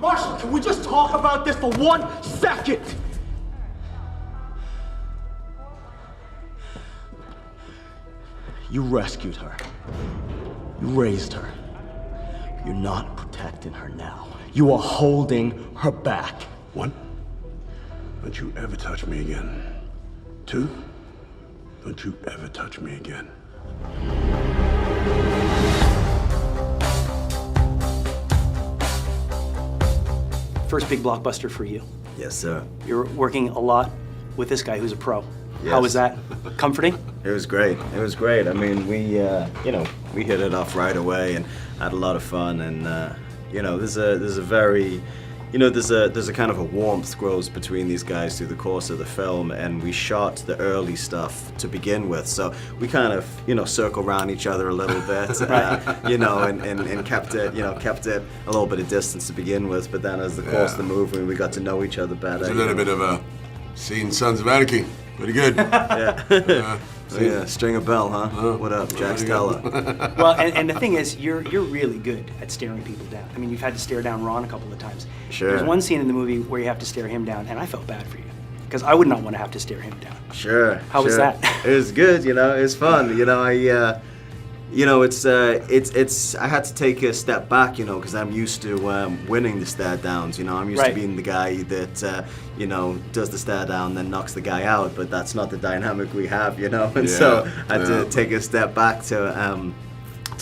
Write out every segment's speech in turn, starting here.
Marshall, can we just talk about this for 1 second? You rescued her. You raised her. You're not protecting her now. You are holding her back. 1, don't you ever touch me again. 2, don't you ever touch me again. First big blockbuster for you. Yes, sir. You're working a lot with this guy who's a pro. Yes. How was that? Comforting? It was great. It was great. I mean, we hit it off right away and had a lot of fun. And there's a very, there's a kind of a warmth grows between these guys through the course of the film. And we shot the early stuff to begin with, so we kind of, circle around each other a little bit, and kept it a little bit of distance to begin with. But then as the course of the movie, we got to know each other better. It's a little bit of a scene, Sons of Anarchy. Pretty good. Yeah, string a bell, huh? What up, Jack Stella? Well, and the thing is, you're really good at staring people down. I mean, you've had to stare down Ron a couple of times. Sure. There's one scene in the movie where you have to stare him down, and I felt bad for you, because I would not want to have to stare him down. Sure. How was that? It was good. It was fun. It's I had to take a step back, because I'm used to winning the stare downs. I'm used to being the guy that does the stare down, then knocks the guy out. But that's not the dynamic we have, And so I had to take a step back to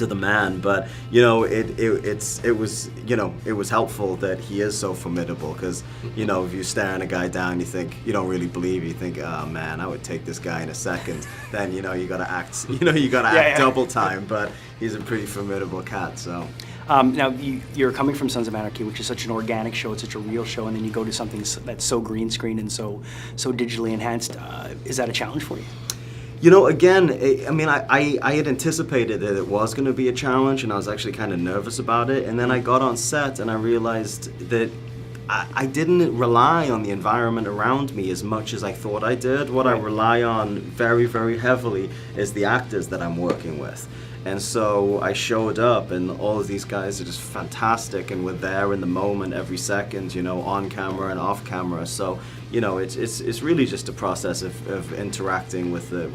the man. But it was helpful that he is so formidable, because if you're staring a guy down, you don't really believe. You think, oh man, I would take this guy in a second. Then you gotta act double time. But he's a pretty formidable cat. So. Now, you're coming from Sons of Anarchy, which is such an organic show, it's such a real show, and then you go to something that's so green screen and so digitally enhanced. Is that a challenge for you? Again, I had anticipated that it was going to be a challenge, and I was actually kind of nervous about it. And then I got on set, and I realized that I didn't rely on the environment around me as much as I thought I did. What I rely on very, very heavily is the actors that I'm working with. And so I showed up, and all of these guys are just fantastic, and we're there in the moment every second, on camera and off camera. So, it's really just a process of interacting with the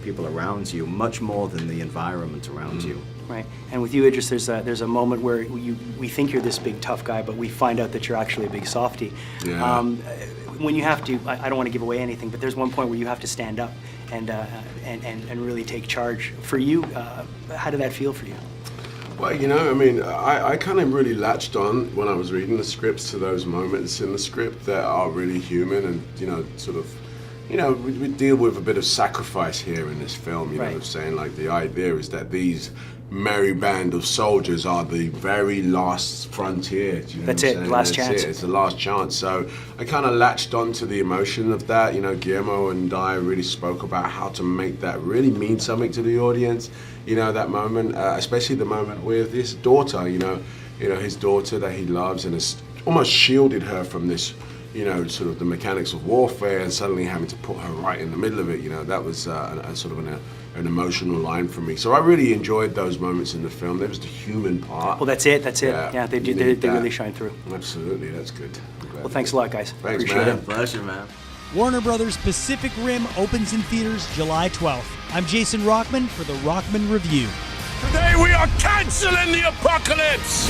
people around you, much more than the environment around you. Right. And with you, Idris, there's a moment where we think you're this big tough guy, but we find out that you're actually a big softie. Yeah. When you have to, I don't want to give away anything, but there's one point where you have to stand up and really take charge. For you, how did that feel for you? Well, I kind of really latched on when I was reading the scripts to those moments in the script that are really human, and we deal with a bit of sacrifice here in this film. Of saying like the idea is that these merry band of soldiers are the very last frontier. That's it, last chance. It's the last chance. So I kind of latched onto the emotion of that. Guillermo and I really spoke about how to make that really mean something to the audience. That moment, especially the moment with his daughter. His daughter that he loves, and has almost shielded her from this. Sort of the mechanics of warfare, and suddenly having to put her right in the middle of it. That was an emotional line for me. So I really enjoyed those moments in the film. There was the human part. Well, that's it. Yeah, they really shine through. Absolutely, that's good. Well, thanhanks a lot, guys. Thanks, Appreciate man. it. Pleasure, man. Warner Brothers Pacific Rim opens in theaters July 12th. I'm Jason Rockman for the Rockman Review. Today we are canceling the apocalypse!